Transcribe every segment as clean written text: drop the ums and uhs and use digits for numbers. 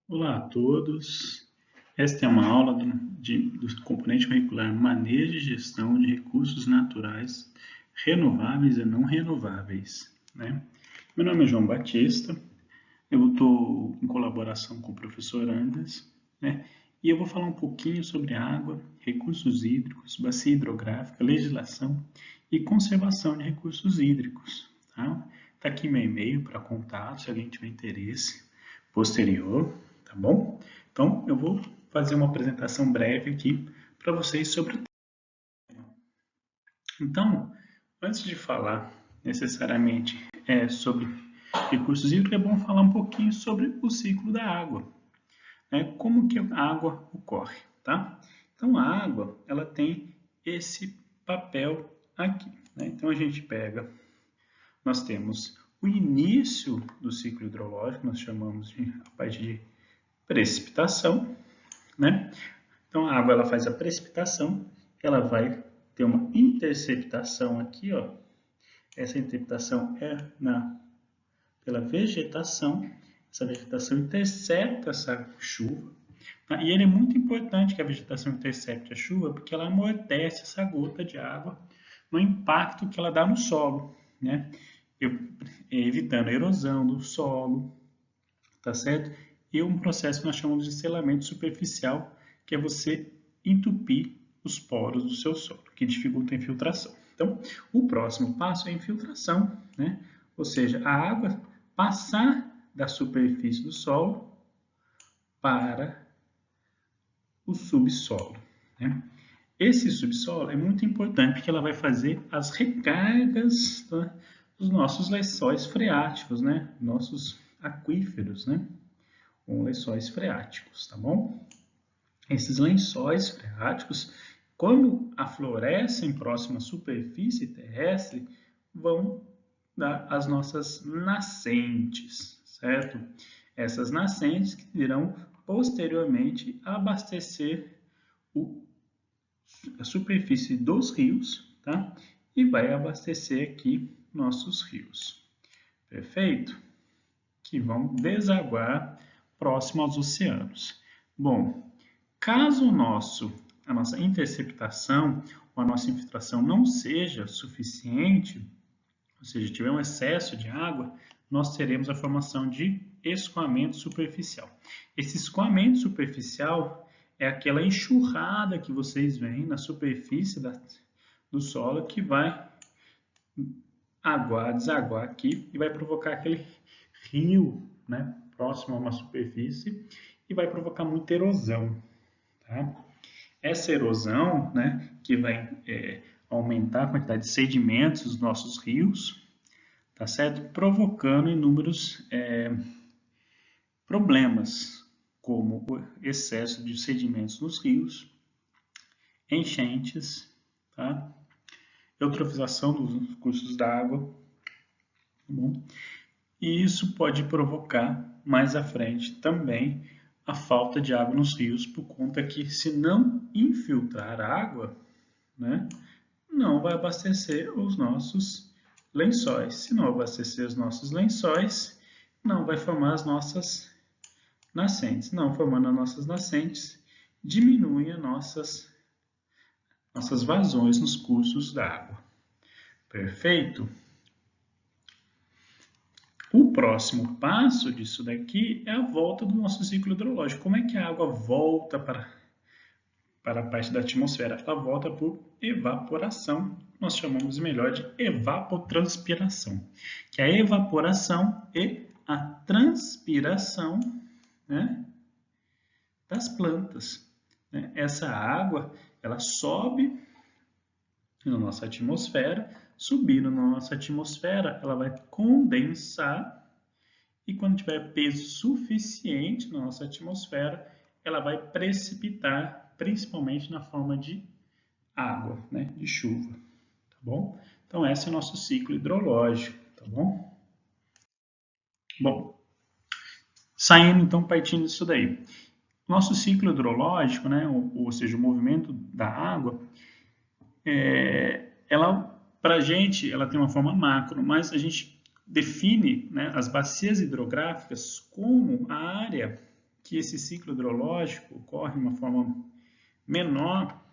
Olá a todos. Esta é uma aula do componente curricular Manejo e Gestão de Recursos Naturais Renováveis e Não Renováveis, né? Meu nome é João Batista, eu estou em colaboração com o professor Andas, né? E eu vou falar um pouquinho sobre água, recursos hídricos, bacia hidrográfica, legislação e conservação de recursos hídricos, tá? Tá aqui meu e-mail para contato, se alguém tiver interesse posterior, tá bom? Então, eu vou fazer uma apresentação breve aqui para vocês sobre o tema. Então, antes de falar necessariamente sobre recursos hídricos, é bom falar um pouquinho sobre o ciclo da água, né? Como que a água ocorre, tá? Então, a água, ela tem esse papel aqui, né? Então, a gente pega, nós temos o início do ciclo hidrológico, nós chamamos de a parte de precipitação, né? Então a água ela faz a precipitação, ela vai ter uma interceptação aqui, ó. Essa interceptação é pela vegetação. Essa vegetação intercepta essa chuva. Tá? E ele é muito importante que a vegetação intercepte a chuva, porque ela amortece essa gota de água no impacto que ela dá no solo, né? Evitando a erosão do solo, tá certo? E um processo que nós chamamos de selamento superficial, que é você entupir os poros do seu solo, que dificulta a infiltração. Então, o próximo passo é a infiltração, né? Ou seja, a água passar da superfície do solo para o subsolo, né? Esse subsolo é muito importante porque ela vai fazer as recargas, tá, dos nossos lençóis freáticos, né? Nossos aquíferos, né? Com lençóis freáticos, tá bom? Esses lençóis freáticos, quando aflorescem próximo à superfície terrestre, vão dar as nossas nascentes, certo? Essas nascentes que irão posteriormente abastecer a superfície dos rios, tá? E vai abastecer aqui nossos rios. Perfeito? Que vão desaguar próximo aos oceanos. Bom, caso a nossa interceptação ou a nossa infiltração não seja suficiente, ou seja, tiver um excesso de água, nós teremos a formação de escoamento superficial. Esse escoamento superficial é aquela enxurrada que vocês veem na superfície do solo que vai desaguar aqui e vai provocar aquele rio, né, próximo a uma superfície e vai provocar muita erosão, tá? Essa erosão, né, que vai aumentar a quantidade de sedimentos dos nossos rios, tá certo? Provocando inúmeros problemas, como o excesso de sedimentos nos rios, enchentes, tá? Eutrofização dos cursos d'água, tá bom? E isso pode provocar mais à frente também a falta de água nos rios, por conta que se não infiltrar água, né, não vai abastecer os nossos lençóis. Se não abastecer os nossos lençóis, não vai formar as nossas nascentes. Não formando as nossas nascentes, diminuem as nossas vazões nos cursos d'água. Perfeito? O próximo passo disso daqui é a volta do nosso ciclo hidrológico. Como é que a água volta para a parte da atmosfera? Ela volta por evaporação. Nós chamamos melhor de evapotranspiração, que é a evaporação e a transpiração, né, das plantas. Essa água, ela sobe na nossa atmosfera, subindo na nossa atmosfera, ela vai condensar e quando tiver peso suficiente na nossa atmosfera, ela vai precipitar, principalmente na forma de água, né, de chuva, tá bom? Então esse é o nosso ciclo hidrológico, tá bom? Bom, saindo então, partindo disso daí. Nosso ciclo hidrológico, né, ou seja, o movimento da água, ela, para a gente, ela tem uma forma macro, mas a gente define, né, as bacias hidrográficas como a área, que esse ciclo hidrológico ocorre de uma forma menor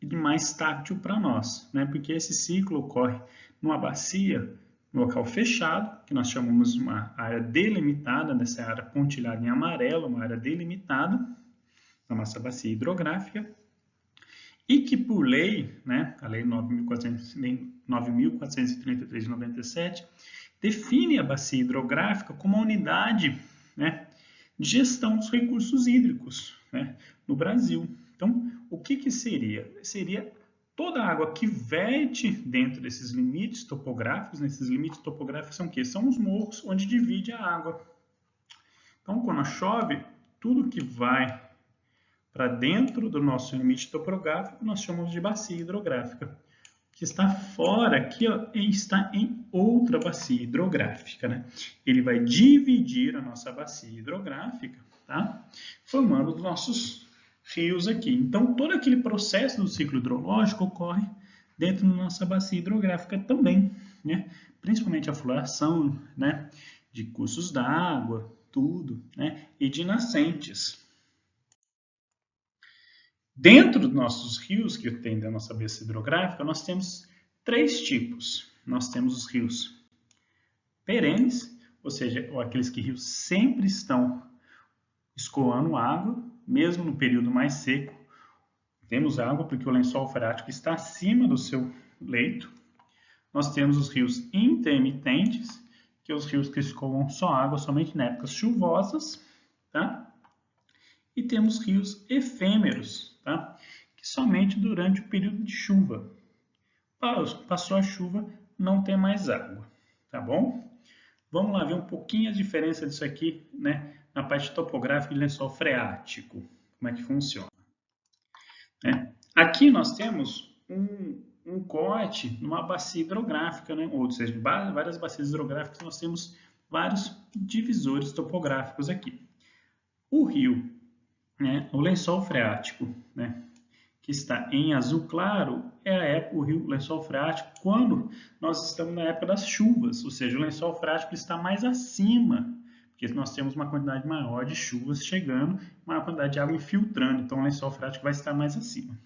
e mais táctil para nós, né? Porque esse ciclo ocorre numa bacia, no local fechado, que nós chamamos de uma área delimitada, dessa área pontilhada em amarelo, uma área delimitada da nossa bacia hidrográfica, e que por lei, né, a lei 9.433 de 97, define a bacia hidrográfica como uma unidade, né, de gestão dos recursos hídricos, né, no Brasil. Então, o que seria? Seria toda a água que verte dentro desses limites topográficos. Esses limites topográficos são o quê? São os morros onde divide a água. Então, quando chove, tudo que vai para dentro do nosso limite topográfico, nós chamamos de bacia hidrográfica. O que está fora aqui, ó, está em outra bacia hidrográfica, né? Ele vai dividir a nossa bacia hidrográfica, tá? Formando os nossos rios aqui. Então, todo aquele processo do ciclo hidrológico ocorre dentro da nossa bacia hidrográfica também, né? Principalmente a floração, né, de cursos d'água, tudo, né, e de nascentes. Dentro dos nossos rios, que tem da nossa bacia hidrográfica, nós temos 3 tipos. Nós temos os rios perenes, ou seja, aqueles que rios sempre estão escoando água, mesmo no período mais seco. Temos água porque o lençol freático está acima do seu leito. Nós temos os rios intermitentes, que são os rios que escoam só água somente em épocas chuvosas, tá? E temos rios efêmeros, tá? Que somente durante o período de chuva. Passou a chuva, não tem mais água, tá bom? Vamos lá ver um pouquinho a diferença disso aqui, né, na parte topográfica de lençol freático. Como é que funciona? Aqui nós temos um corte numa bacia hidrográfica, né? Ou seja, várias bacias hidrográficas, nós temos vários divisores topográficos aqui. O rio, né, o lençol freático, né, que está em azul claro, é o rio lençol freático quando nós estamos na época das chuvas, ou seja, o lençol freático está mais acima, porque nós temos uma quantidade maior de chuvas chegando, maior quantidade de água infiltrando, então o lençol freático vai estar mais acima.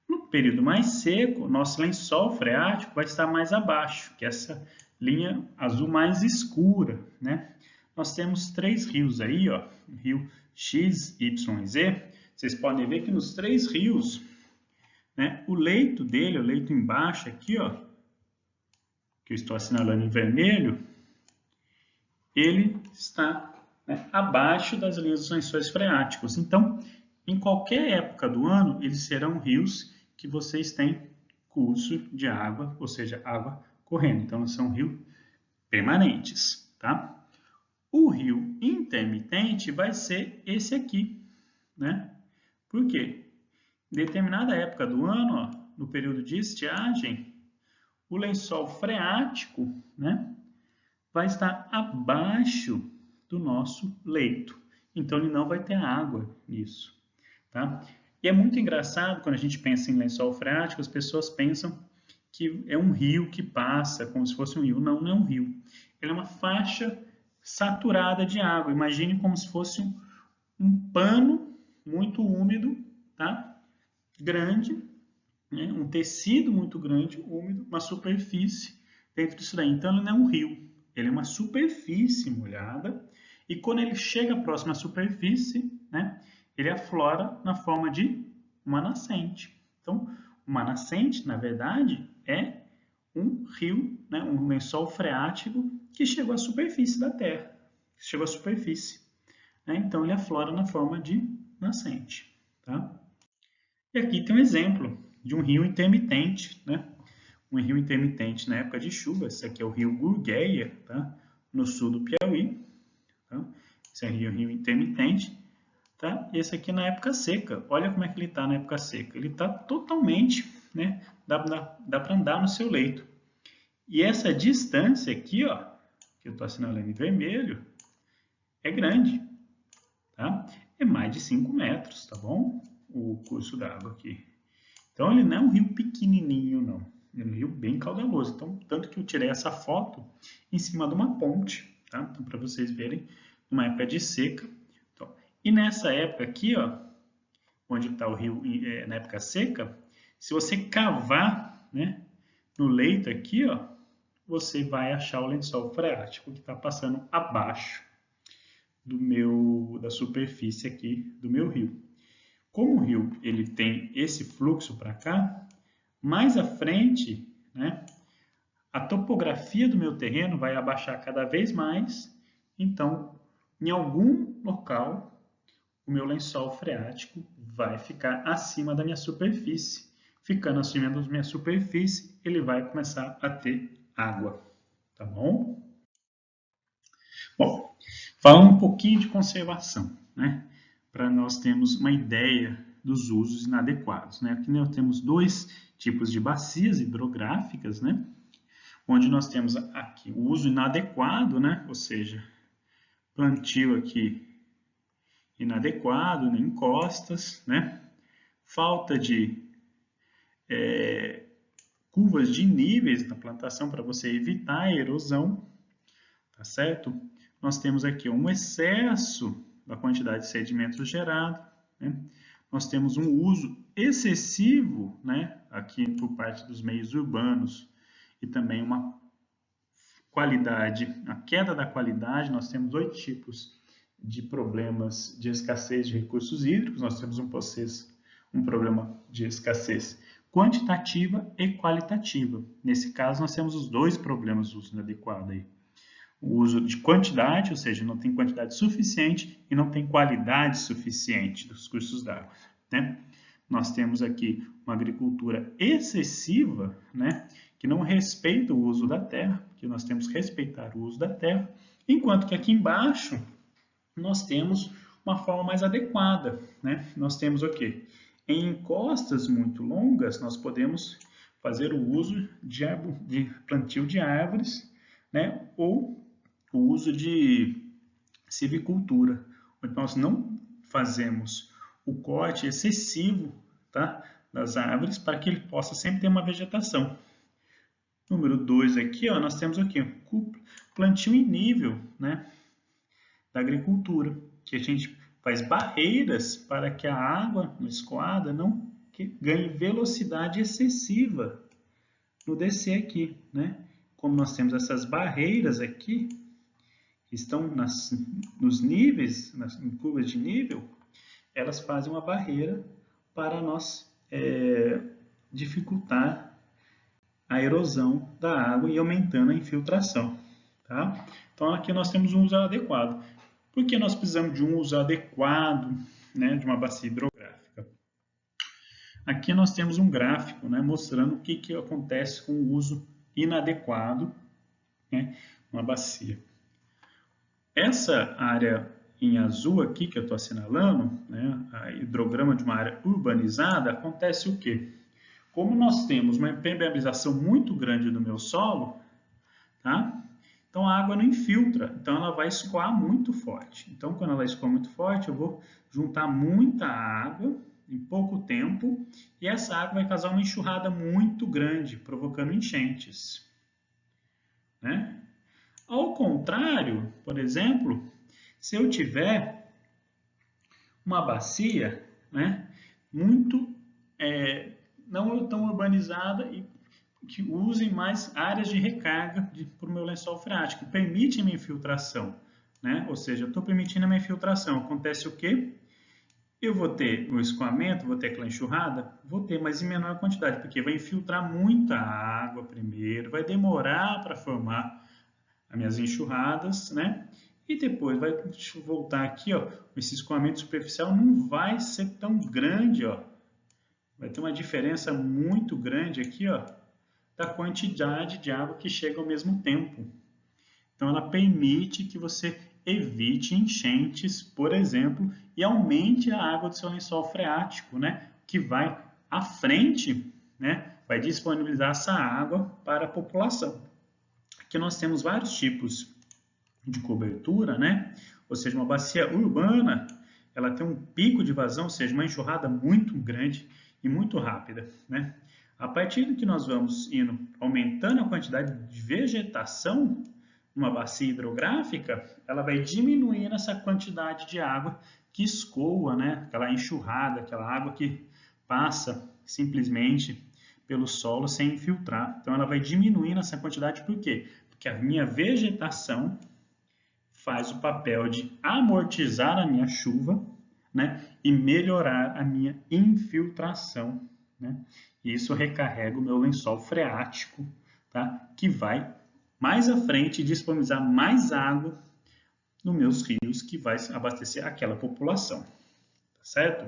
No período mais seco, nosso lençol freático vai estar mais abaixo, que é essa linha azul mais escura, né? Nós temos 3 rios aí, ó, o rio X, Y e Z. Vocês podem ver que nos 3 rios, né, o leito dele, o leito embaixo aqui, ó, que eu estou assinalando em vermelho, ele está, né, abaixo das linhas dos lençóis freáticos. Então, em qualquer época do ano, eles serão rios que vocês têm curso de água, ou seja, água correndo. Então, são rios permanentes, tá? O rio intermitente vai ser esse aqui, né? Por quê? Em determinada época do ano, ó, no período de estiagem, o lençol freático, né, vai estar abaixo do nosso leito. Então, ele não vai ter água nisso, tá? E é muito engraçado quando a gente pensa em lençol freático, as pessoas pensam que é um rio que passa, como se fosse um rio. Não, não é um rio. Ele é uma faixa saturada de água. Imagine como se fosse um pano muito úmido, tá? Grande, né? Um tecido muito grande, úmido, uma superfície dentro disso daí. Então, ele não é um rio, ele é uma superfície molhada. E quando ele chega próximo à superfície, né, ele aflora na forma de uma nascente. Então, uma nascente, na verdade, é um rio, né, um lençol freático que chegou à superfície da Terra. Chegou à superfície, né? Então, ele aflora na forma de nascente, tá? E aqui tem um exemplo de um rio intermitente, né? Um rio intermitente na época de chuva. Esse aqui é o rio Gurgueia, tá? No sul do Piauí. Tá? Esse é o rio intermitente. Tá? Esse aqui na época seca. Olha como é que ele está na época seca. Ele está totalmente, né? Dá para andar no seu leito. E essa distância aqui, ó, que eu estou assinalando em vermelho, é grande, tá? É mais de 5 metros, tá bom? O curso d'água aqui. Então, ele não é um rio pequenininho, não. Ele é um rio bem caudaloso. Então, tanto que eu tirei essa foto em cima de uma ponte, tá? Então, para vocês verem, numa época de seca. Então, E nessa época aqui, ó, onde está o rio na época seca, se você cavar, né, no leito aqui, ó, você vai achar o lençol freático que está passando abaixo da superfície aqui do meu rio. Como o rio ele tem esse fluxo para cá, mais à frente, né, a topografia do meu terreno vai abaixar cada vez mais, então, em algum local, o meu lençol freático vai ficar acima da minha superfície. Ficando acima da minha superfície, ele vai começar a ter água, tá bom? Bom, falando um pouquinho de conservação, né? Para nós termos uma ideia dos usos inadequados, né? Aqui nós temos dois tipos de bacias hidrográficas, né? Onde nós temos aqui o uso inadequado, né? Ou seja, plantio aqui inadequado, em costas, né? Falta de curvas de níveis na plantação para você evitar a erosão, tá certo? Nós temos aqui um excesso da quantidade de sedimentos gerado, né? Nós temos um uso excessivo, né, aqui por parte dos meios urbanos e também uma qualidade, a queda da qualidade. Nós temos 8 tipos de problemas de escassez de recursos hídricos. Nós temos um problema de escassez quantitativa e qualitativa. Nesse caso, nós temos os dois problemas do uso inadequado aí. O uso de quantidade, ou seja, não tem quantidade suficiente e não tem qualidade suficiente dos cursos d'água, né? Nós temos aqui uma agricultura excessiva, né, que não respeita o uso da terra, porque nós temos que respeitar o uso da terra, enquanto que aqui embaixo nós temos uma forma mais adequada, né? Nós temos o quê? Em encostas muito longas, nós podemos fazer o uso de plantio de árvores, né, ou o uso de silvicultura, onde nós não fazemos o corte excessivo, tá, das árvores para que ele possa sempre ter uma vegetação. Número 2 aqui, ó, nós temos aqui o plantio em nível, né, da agricultura, que a gente faz barreiras para que a água no escoada não ganhe velocidade excessiva no descer aqui, né? Como nós temos essas barreiras aqui, que estão nos níveis, nas curvas de nível, elas fazem uma barreira para nós dificultar a erosão da água e aumentando a infiltração, tá? Então aqui nós temos um uso adequado. Por que nós precisamos de um uso adequado, né, de uma bacia hidrográfica? Aqui nós temos um gráfico, né, mostrando o que acontece com o uso inadequado, né, uma bacia. Essa área em azul aqui que eu estou assinalando, né, a hidrograma de uma área urbanizada, acontece o quê? Como nós temos uma impermeabilização muito grande do meu solo, tá? Então a água não infiltra, então ela vai escoar muito forte. Então quando ela escoa muito forte, eu vou juntar muita água em pouco tempo e essa água vai causar uma enxurrada muito grande, provocando enchentes, né? Ao contrário, por exemplo, se eu tiver uma bacia, né, muito não tão urbanizada e que use mais áreas de recarga para o meu lençol freático, que permite a minha infiltração, né? Ou seja, eu estou permitindo a minha infiltração. Acontece o quê? Eu vou ter o escoamento, vou ter aquela enxurrada? Vou ter, mas em menor quantidade, porque vai infiltrar muita água primeiro, vai demorar para formar as minhas enxurradas, né? E depois vai voltar aqui, ó, esse escoamento superficial não vai ser tão grande, ó. Vai ter uma diferença muito grande aqui, ó, da quantidade de água que chega ao mesmo tempo. Então, ela permite que você evite enchentes, por exemplo, e aumente a água do seu lençol freático, né? Que vai à frente, né? Vai disponibilizar essa água para a população. Aqui nós temos vários tipos de cobertura, né? Ou seja, uma bacia urbana, ela tem um pico de vazão, ou seja, uma enxurrada muito grande e muito rápida, né? A partir do que nós vamos indo aumentando a quantidade de vegetação, numa bacia hidrográfica, ela vai diminuindo essa quantidade de água que escoa, né? Aquela enxurrada, aquela água que passa simplesmente pelo solo sem infiltrar. Então, ela vai diminuindo essa quantidade, por quê? Porque a minha vegetação faz o papel de amortizar a minha chuva, né? E melhorar a minha infiltração, né? E isso recarrega o meu lençol freático, tá? Que vai mais à frente disponibilizar mais água nos meus rios, que vai abastecer aquela população, tá certo?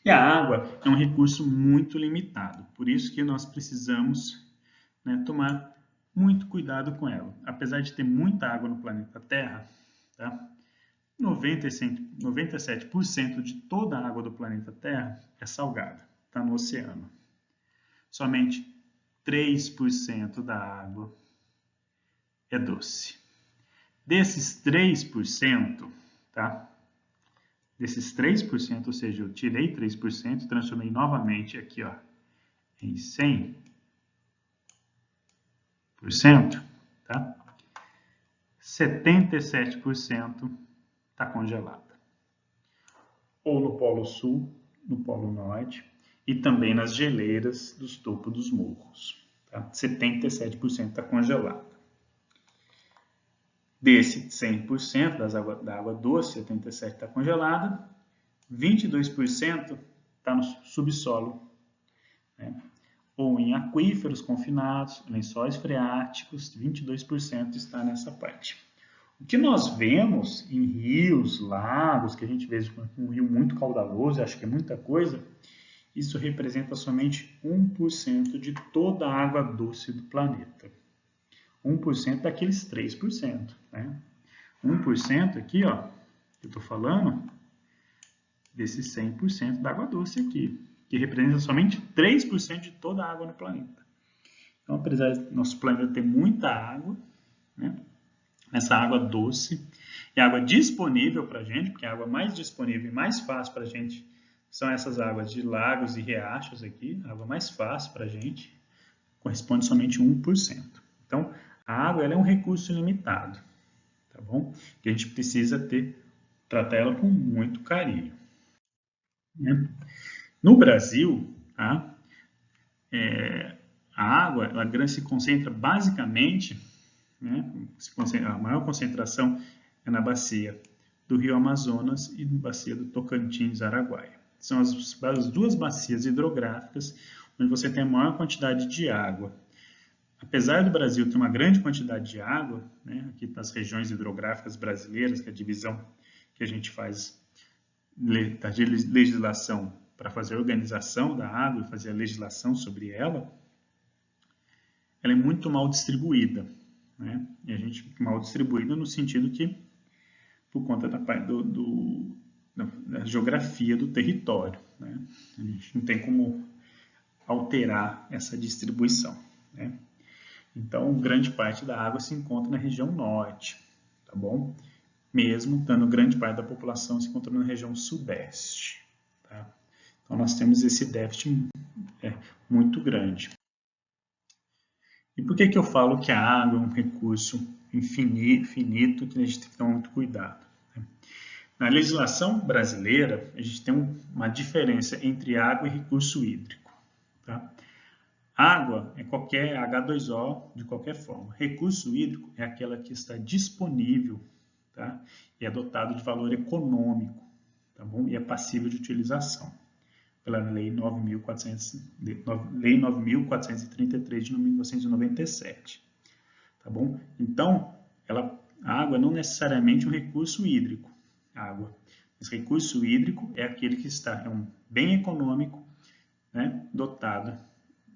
E a água é um recurso muito limitado, por isso que nós precisamos, né, tomar muito cuidado com ela. Apesar de ter muita água no planeta Terra, tá? 97% de toda a água do planeta Terra é salgada, está no oceano. Somente 3% da água é doce. Desses 3%, tá? Desses 3%, ou seja, eu tirei 3%, transformei novamente aqui, ó, em 100%, tá? 77% está congelada. Ou no Polo Sul, no Polo Norte e também nas geleiras dos topos dos morros. Tá? 77% está congelada. Desse 100% da água doce, 77% está congelada, 22% está no subsolo, né? Ou em aquíferos confinados, lençóis freáticos, 22% está nessa parte. O que nós vemos em rios, lagos, que a gente vê um rio muito caudaloso, acho que é muita coisa, isso representa somente 1% de toda a água doce do planeta. 1% daqueles 3%. Né? 1% aqui, ó, que eu estou falando, desses 100% da água doce aqui, que representa somente 3% de toda a água no planeta. Então, apesar do nosso planeta ter muita água, né? Essa água doce e água disponível para a gente, porque a água mais disponível e mais fácil para a gente são essas águas de lagos e riachos aqui, a água mais fácil para a gente, corresponde somente a 1%. Então, a água ela é um recurso limitado, tá bom? Que a gente precisa tratar ela com muito carinho. Né? No Brasil, tá? A água ela se concentra basicamente, né? A maior concentração é na bacia do Rio Amazonas e na bacia do Tocantins-Araguaia. São as duas bacias hidrográficas onde você tem a maior quantidade de água. Apesar do Brasil ter uma grande quantidade de água, né, aqui nas regiões hidrográficas brasileiras, que é a divisão que a gente faz da legislação para fazer a organização da água e fazer a legislação sobre ela é muito mal distribuída. Né? E a gente mal distribuída no sentido que, por conta da geografia do território, né? A gente não tem como alterar essa distribuição. Né? Então, grande parte da água se encontra na região norte, tá bom? Mesmo tendo grande parte da população se encontrando na região sudeste. Tá? Então, nós temos esse déficit muito grande. E por que eu falo que a água é um recurso finito que a gente tem que tomar muito cuidado? Na legislação brasileira, a gente tem uma diferença entre água e recurso hídrico. Tá? Água é qualquer H2O de qualquer forma. Recurso hídrico é aquela que está disponível, tá? E é dotado de valor econômico, tá bom? E é passível de utilização pela Lei 9.433 de 1997, tá bom? Então, a água não necessariamente é um recurso hídrico, água. Esse recurso hídrico é aquele que é um bem econômico, né, dotado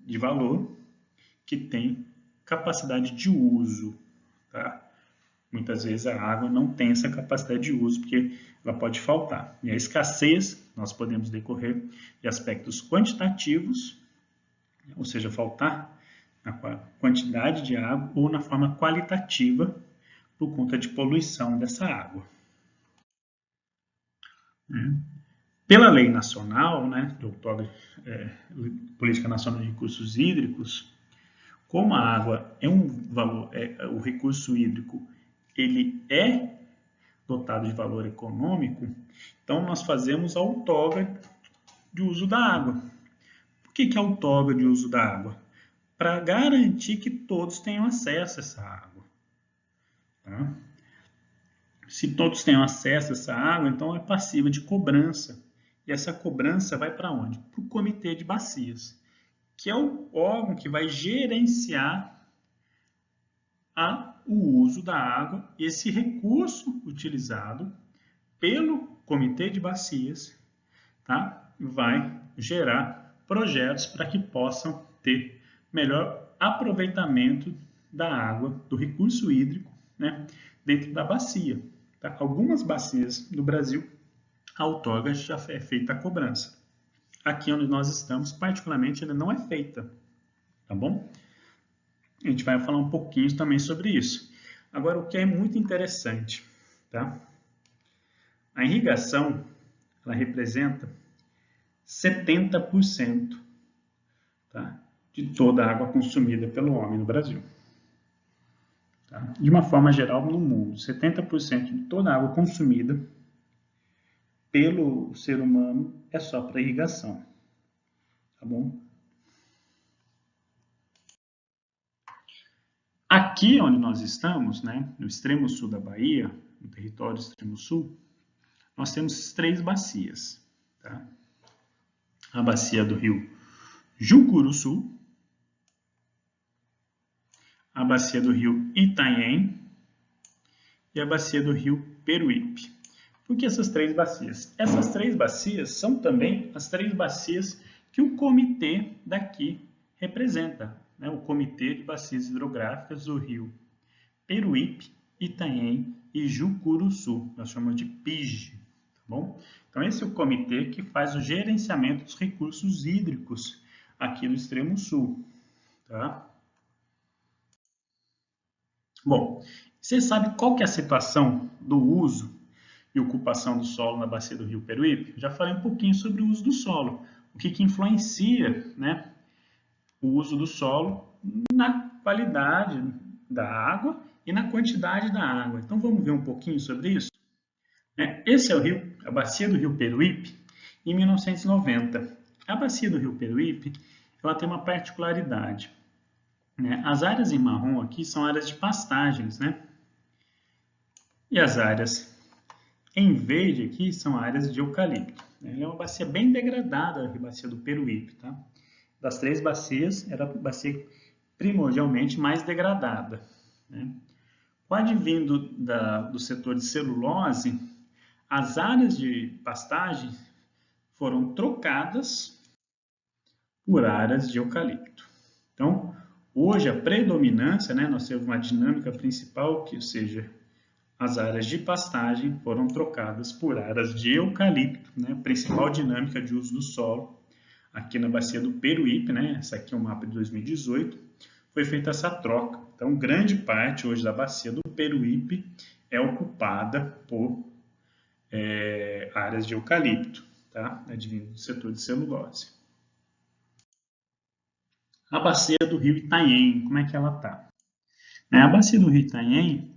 de valor, que tem capacidade de uso, tá? Muitas vezes a água não tem essa capacidade de uso, porque ela pode faltar. E a escassez, nós podemos decorrer de aspectos quantitativos, ou seja, faltar na quantidade de água, ou na forma qualitativa, por conta de poluição dessa água. Pela lei nacional, né, do Política Nacional de Recursos Hídricos, como a água é um valor, o recurso hídrico, ele é dotado de valor econômico, então nós fazemos a outorga de uso da água. Por que a outorga de uso da água? Para garantir que todos tenham acesso a essa água. Tá? Se todos tenham acesso a essa água, então é passiva de cobrança. E essa cobrança vai para onde? Para o Comitê de Bacias, que é o órgão que vai gerenciar o uso da água. Esse recurso utilizado pelo Comitê de Bacias, tá? Vai gerar projetos para que possam ter melhor aproveitamento da água, do recurso hídrico, né, dentro da bacia. Tá? Algumas bacias do Brasil, a outorga já é feita a cobrança. Aqui onde nós estamos, particularmente, ela não é feita, tá bom? A gente vai falar um pouquinho também sobre isso. Agora, o que é muito interessante, tá? A irrigação, ela representa 70%, tá, de toda a água consumida pelo homem no Brasil. Tá? De uma forma geral, no mundo, 70% de toda a água consumida pelo ser humano é só para irrigação. Tá bom? Aqui onde nós estamos, né, no extremo sul da Bahia, no território extremo sul, nós temos 3 bacias. Tá? A bacia do rio Jucuruçu, a bacia do rio Itanhem e a bacia do rio Peruípe. Por que essas 3 bacias? Essas 3 bacias são também as 3 bacias que o comitê daqui representa, né? O Comitê de Bacias Hidrográficas do rio Peruípe, Itanhem e Jucuruçu, nós chamamos de PIG, tá bom? Então esse é o comitê que faz o gerenciamento dos recursos hídricos aqui no extremo sul, tá? Bom, você sabe qual que é a situação do uso e ocupação do solo na bacia do rio Peruípe? Já falei um pouquinho sobre o uso do solo, o que influencia, né, o uso do solo na qualidade da água e na quantidade da água. Então vamos ver um pouquinho sobre isso? Esse é o rio, a bacia do rio Peruípe, em 1990. A bacia do rio Peruípe, ela tem uma particularidade, né? As áreas em marrom aqui são áreas de pastagens, né? E as áreas em verde aqui são áreas de eucalipto. Ela é uma bacia bem degradada, a bacia do Peruípe, tá? Das 3 bacias, era a bacia primordialmente mais degradada, né? Com o advindo do setor de celulose, as áreas de pastagem foram trocadas por áreas de eucalipto. Então, hoje a predominância, né, nós temos uma dinâmica principal, que, ou seja, as áreas de pastagem foram trocadas por áreas de eucalipto, né, principal dinâmica de uso do solo. Aqui na bacia do Peruípe, né, essa aqui é um mapa de 2018, foi feita essa troca. Então, grande parte hoje da bacia do Peruípe é ocupada por áreas de eucalipto, tá? Advindo do setor de celulose. A bacia do rio Itanhem, como é que ela está? A bacia do rio Itanhem,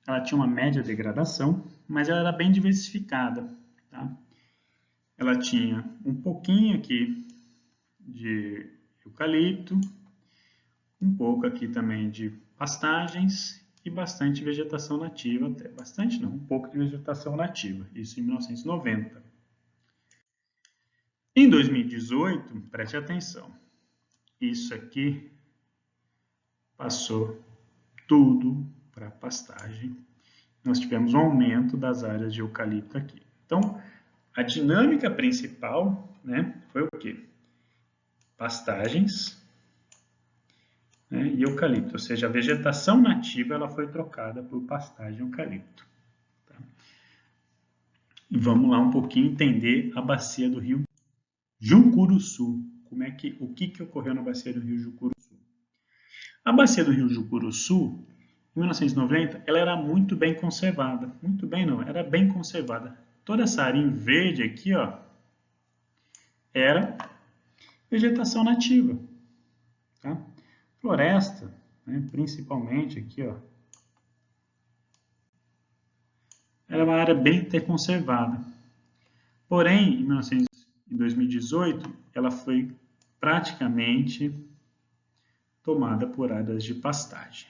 ela tinha uma média degradação, mas ela era bem diversificada, tá? Ela tinha um pouquinho aqui de eucalipto, um pouco aqui também de pastagens e bastante vegetação nativa, até bastante não, um pouco de vegetação nativa, isso em 1990. Em 2018, preste atenção, isso aqui passou tudo para pastagem, nós tivemos um aumento das áreas de eucalipto aqui. Então, a dinâmica principal, né, foi o quê? Pastagens, né, e eucalipto, ou seja, a vegetação nativa ela foi trocada por pastagem e eucalipto. Tá? E vamos lá um pouquinho entender a bacia do rio Jucuruçu. O que ocorreu na bacia do rio Jucuruçu? A bacia do rio Jucuruçu, em 1990, ela era muito bem conservada. Muito bem não, era bem conservada. Toda essa área em verde aqui, ó, era vegetação nativa. Tá? Floresta, né, principalmente aqui, ó, era uma área bem conservada. Porém, em 2018, ela foi praticamente tomada por áreas de pastagem.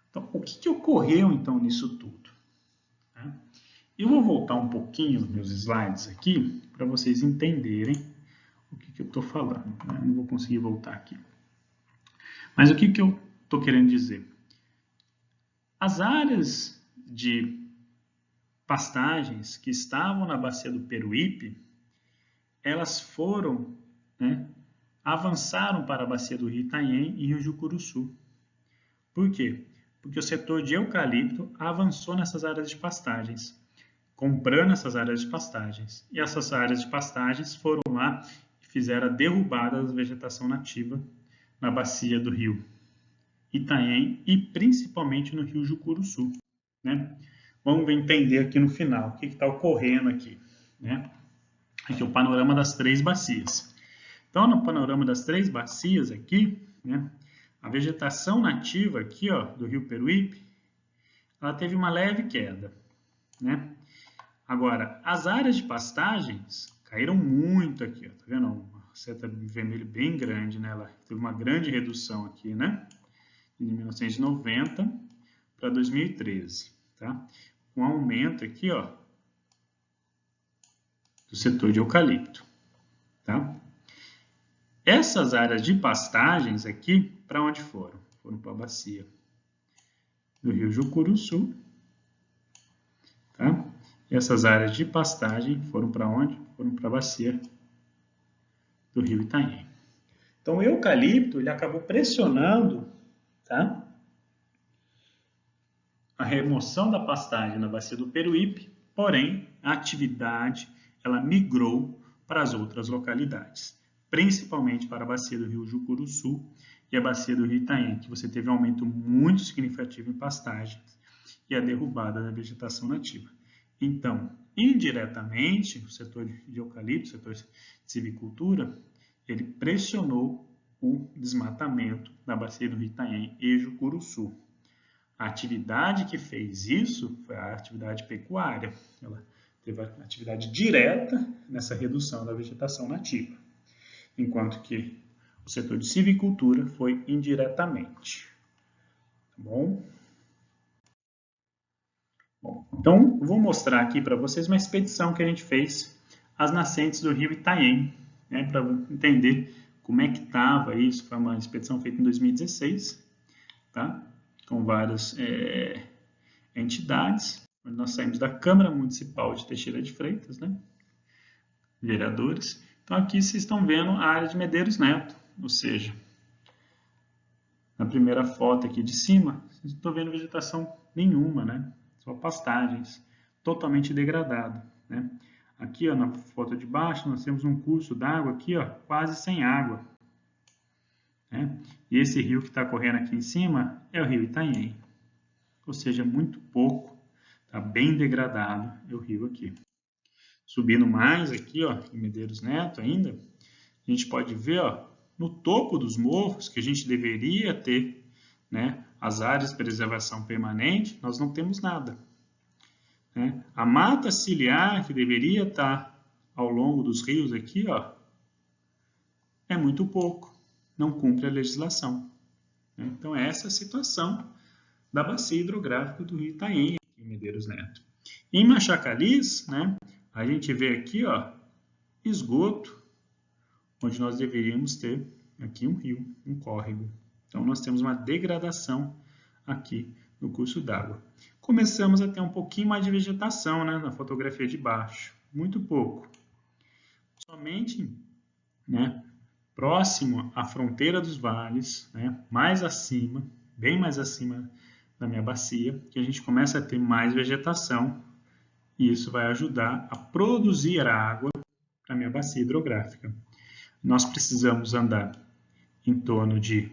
Então, o que ocorreu então nisso tudo? Eu vou voltar um pouquinho os meus slides aqui para vocês entenderem o que eu estou falando. Né? Não vou conseguir voltar aqui. Mas o que eu estou querendo dizer? As áreas de pastagens que estavam na bacia do Peruípe, elas foram, né, avançaram para a bacia do Rio Itanhem e Rio Jucuruçu. Por quê? Porque o setor de eucalipto avançou nessas áreas de pastagens, comprando essas áreas de pastagens. E essas áreas de pastagens foram lá e fizeram a derrubada da vegetação nativa na bacia do Rio Itanhem e principalmente no Rio Jucuruçu. Né? Vamos entender aqui no final o que está ocorrendo aqui. Né? Aqui é o panorama das 3 bacias. Então, no panorama das 3 bacias aqui, né, a vegetação nativa aqui, ó, do Rio Peruípe, ela teve uma leve queda. Né? Agora, as áreas de pastagens caíram muito aqui, ó, tá vendo? Uma seta vermelha bem grande, né? Ela teve uma grande redução aqui, né? De 1990 para 2013, tá? Um aumento aqui, ó, do setor de eucalipto, tá? Essas áreas de pastagens aqui, para onde foram? Foram para a bacia do Rio Jucuruçu, tá? Essas áreas de pastagem foram para onde? Foram para a bacia do Rio Itanhem. Então, o eucalipto ele acabou pressionando, tá, a remoção da pastagem na bacia do Peruípe, porém, a atividade ela migrou para as outras localidades, principalmente para a bacia do Rio Jucuruçu e a bacia do Rio Itanhem, que você teve um aumento muito significativo em pastagens e a derrubada da vegetação nativa. Então, indiretamente, o setor de eucalipto, o setor de silvicultura, ele pressionou o desmatamento da bacia do Rio Itanhem e Jucuruçu. A atividade que fez isso foi a atividade pecuária. Ela teve a atividade direta nessa redução da vegetação nativa, enquanto que o setor de silvicultura foi indiretamente. Tá bom? Bom, então, eu vou mostrar aqui para vocês uma expedição que a gente fez às nascentes do Rio Itanhem, né, para entender como é que estava isso. Foi uma expedição feita em 2016, tá? Com várias entidades. Nós saímos da Câmara Municipal de Teixeira de Freitas, né? Vereadores. Então, aqui vocês estão vendo a área de Medeiros Neto, ou seja, na primeira foto aqui de cima, vocês não estão vendo vegetação nenhuma, né? Só pastagens, totalmente degradado, né? Aqui, ó, na foto de baixo, nós temos um curso d'água aqui, ó, quase sem água, né? E esse rio que está correndo aqui em cima é o Rio Itanhem, ou seja, muito pouco, está bem degradado é o rio aqui. Subindo mais aqui, ó, em Medeiros Neto ainda, a gente pode ver, ó, no topo dos morros, que a gente deveria ter, né, as áreas de preservação permanente, nós não temos nada. Né? A mata ciliar, que deveria estar ao longo dos rios aqui, ó, é muito pouco, não cumpre a legislação. Né? Então, essa é a situação da bacia hidrográfica do Rio Itanhem, em Medeiros Neto. Em Machacalis, né, a gente vê aqui, ó, esgoto, onde nós deveríamos ter aqui um rio, um córrego. Então, nós temos uma degradação aqui no curso d'água. Começamos a ter um pouquinho mais de vegetação, né, na fotografia de baixo. Muito pouco. Somente, né, próximo à fronteira dos vales, né, mais acima, bem mais acima da minha bacia, que a gente começa a ter mais vegetação e isso vai ajudar a produzir água para a minha bacia hidrográfica. Nós precisamos andar em torno de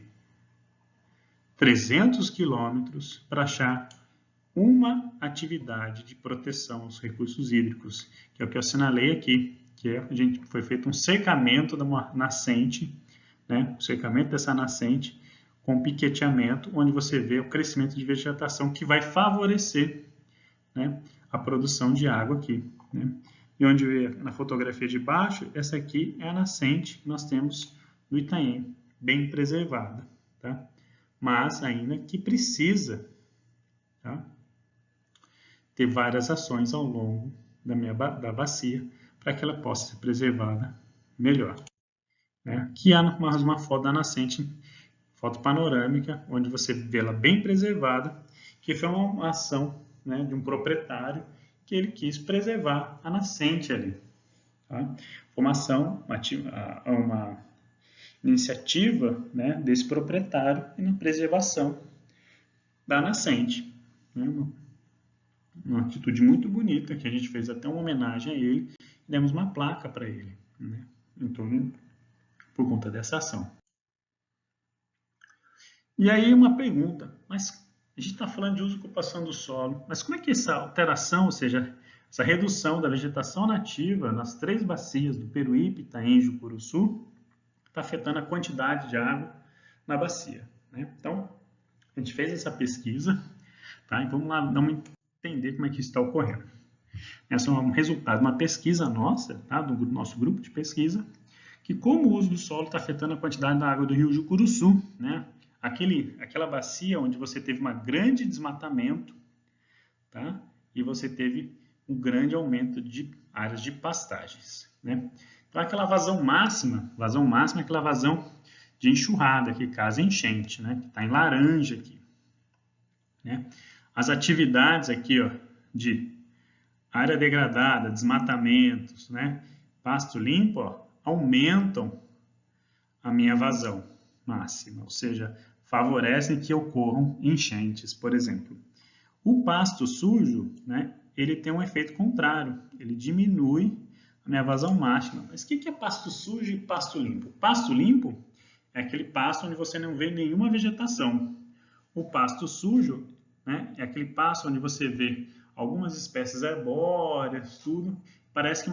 300 quilômetros para achar uma atividade de proteção aos recursos hídricos, que é o que eu assinalei aqui, que foi feito um cercamento de uma nascente, né, o cercamento dessa nascente com piqueteamento, onde você vê o crescimento de vegetação que vai favorecer, né, a produção de água aqui, né? E onde vê na fotografia de baixo, essa aqui é a nascente que nós temos do Itanhem, bem preservada, tá? Mas ainda que precisa, tá, ter várias ações ao longo da bacia para que ela possa ser preservada melhor, né? Aqui há uma foto da nascente, foto panorâmica, onde você vê ela bem preservada, que foi uma ação, né, de um proprietário que ele quis preservar a nascente ali. Tá? Foi uma ação, uma iniciativa, né, desse proprietário na preservação da nascente. Né? Uma atitude muito bonita, que a gente fez até uma homenagem a ele, e demos uma placa para ele, né, por conta dessa ação. E aí uma pergunta, mas a gente está falando de uso e ocupação do solo, mas como é que essa alteração, ou seja, essa redução da vegetação nativa nas 3 bacias do Peruíbe, Itaém e Jucuruçu está afetando a quantidade de água na bacia, né? Então, a gente fez essa pesquisa, tá? E vamos lá entender como é que isso está ocorrendo. Esse é um resultado de uma pesquisa nossa, tá? Do nosso grupo de pesquisa, que como o uso do solo está afetando a quantidade da água do rio Jucuruçu, né? Aquela bacia onde você teve um grande desmatamento, tá? E você teve um grande aumento de áreas de pastagens, né? Então, aquela vazão máxima é aquela vazão de enxurrada, que causa enchente, né? Que está em laranja aqui, né? As atividades aqui, ó, de área degradada, desmatamentos, né? Pasto limpo, ó, aumentam a minha vazão máxima, ou seja, favorecem que ocorram enchentes, por exemplo. O pasto sujo, né, ele tem um efeito contrário, ele diminui a minha vazão máxima. Mas o que é pasto sujo e pasto limpo? Pasto limpo é aquele pasto onde você não vê nenhuma vegetação. O pasto sujo, né, é aquele pasto onde você vê algumas espécies arbóreas, tudo. Parece que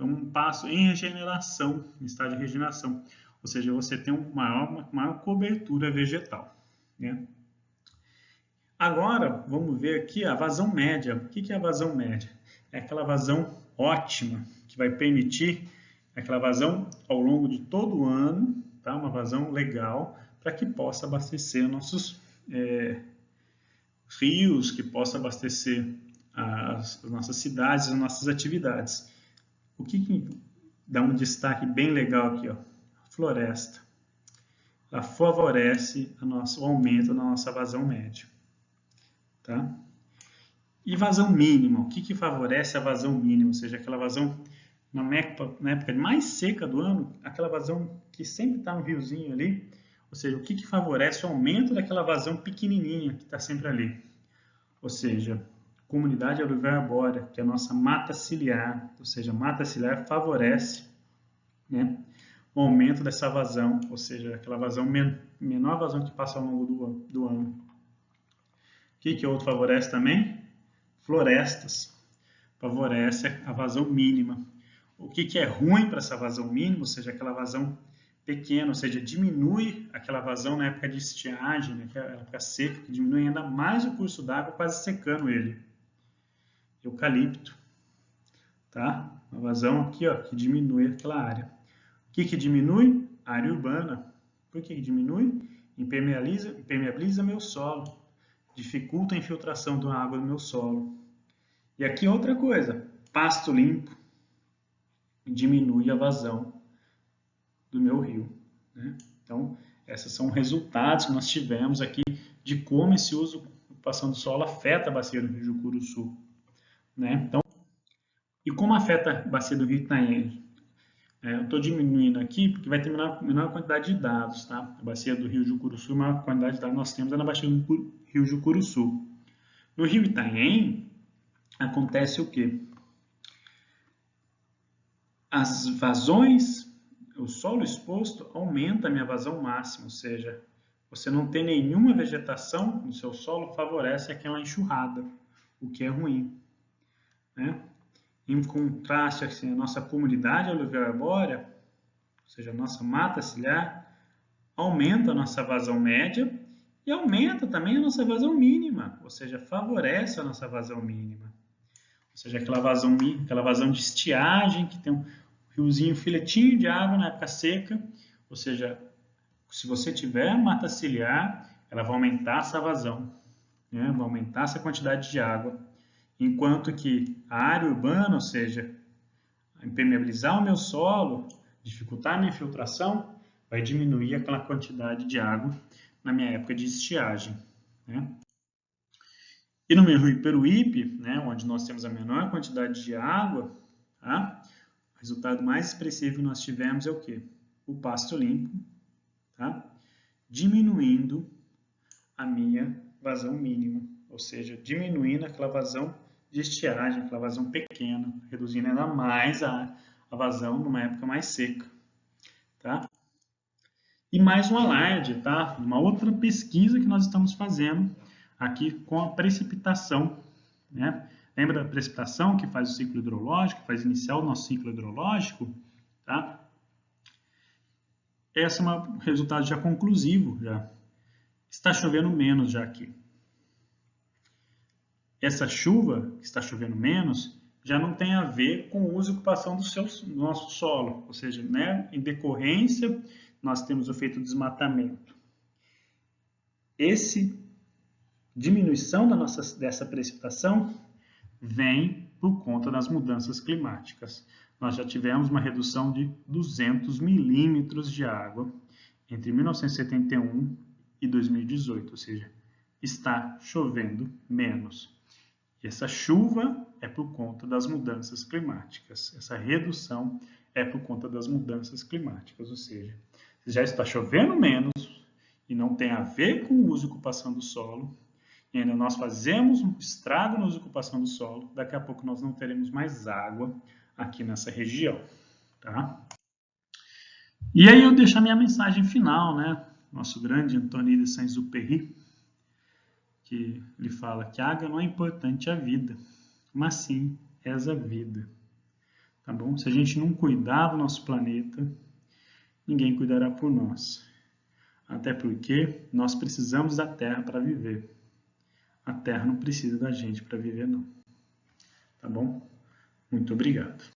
um pasto em regeneração, em estado de regeneração. Ou seja, você tem uma maior cobertura vegetal, né? Agora, vamos ver aqui a vazão média. O que é a vazão média? É aquela vazão ótima, que vai permitir aquela vazão ao longo de todo o ano, tá? Uma vazão legal, para que possa abastecer nossos rios, que possa abastecer as nossas cidades, as nossas atividades. O que dá um destaque bem legal aqui, ó? Floresta. Ela favorece o aumento da nossa vazão média. Tá? E vazão mínima. O que favorece a vazão mínima? Ou seja, aquela vazão na época mais seca do ano, aquela vazão que sempre está no riozinho ali. Ou seja, o que favorece o aumento daquela vazão pequenininha que está sempre ali? Ou seja, comunidade aluvial arbórea, que é a nossa mata ciliar. Ou seja, a mata ciliar favorece, né, o aumento dessa vazão, ou seja, aquela vazão menor vazão que passa ao longo do ano. O que outro favorece também? Florestas. Favorece a vazão mínima. O que é ruim para essa vazão mínima, ou seja, aquela vazão pequena, ou seja, diminui aquela vazão na época de estiagem, né, que é a época seca, que diminui ainda mais o curso d'água, quase secando ele. Eucalipto. Tá? Uma vazão aqui, ó, que diminui aquela área. O que diminui? A área urbana. Por que diminui? Impermeabiliza meu solo. Dificulta a infiltração da água no meu solo. E aqui outra coisa, pasto limpo diminui a vazão do meu rio, né? Então, esses são resultados que nós tivemos aqui de como esse uso e ocupação do solo afeta a bacia do rio Jucuruçu, né? Então, e como afeta a bacia do rio Itanhem? Eu estou diminuindo aqui porque vai ter menor quantidade de dados, tá? A bacia do rio Jucuruçu, a maior quantidade de dados nós temos é na bacia do rio Jucuruçu. No rio Itanhem, acontece o quê? As vazões, o solo exposto aumenta a minha vazão máxima, ou seja, você não tem nenhuma vegetação no seu solo, favorece aquela enxurrada, o que é ruim, né? Em contraste, assim, a nossa comunidade aluvial arbórea, ou seja, a nossa mata ciliar, aumenta a nossa vazão média e aumenta também a nossa vazão mínima, ou seja, favorece a nossa vazão mínima. Ou seja, aquela vazão de estiagem, que tem um riozinho, filetinho de água na época seca, ou seja, se você tiver mata ciliar, ela vai aumentar essa vazão, né? Vai aumentar essa quantidade de água, enquanto que a área urbana, ou seja, impermeabilizar o meu solo, dificultar a minha infiltração, vai diminuir aquela quantidade de água na minha época de estiagem, né? E no meu Iperuípe, né, onde nós temos a menor quantidade de água, tá? O resultado mais expressivo que nós tivemos é o quê? O pasto limpo, tá? Diminuindo a minha vazão mínima, ou seja, diminuindo aquela vazão de estiagem, aquela vazão pequena, reduzindo ainda mais a vazão numa época mais seca, tá? E mais um alarde, tá? Uma outra pesquisa que nós estamos fazendo aqui com a precipitação, né? Lembra da precipitação que faz o ciclo hidrológico, que faz iniciar o nosso ciclo hidrológico, tá? Esse é um resultado já conclusivo, já. Está chovendo menos já aqui. Essa chuva, que está chovendo menos, já não tem a ver com o uso e ocupação do nosso solo, ou seja, né, em decorrência, nós temos o efeito desmatamento. Essa diminuição dessa precipitação vem por conta das mudanças climáticas. Nós já tivemos uma redução de 200 milímetros de água entre 1971 e 2018, ou seja, está chovendo menos. E essa chuva é por conta das mudanças climáticas. Essa redução é por conta das mudanças climáticas, ou seja, já está chovendo menos e não tem a ver com o uso e ocupação do solo, e ainda nós fazemos um estrago na ocupação do solo, daqui a pouco nós não teremos mais água aqui nessa região, tá? E aí eu deixo a minha mensagem final, né? Nosso grande Antony de Saint-Exupéry, que ele fala que a água não é importante à vida, mas sim és a vida, tá bom? Se a gente não cuidar do nosso planeta, ninguém cuidará por nós. Até porque nós precisamos da Terra para viver. A Terra não precisa da gente para viver, não. Tá bom? Muito obrigado.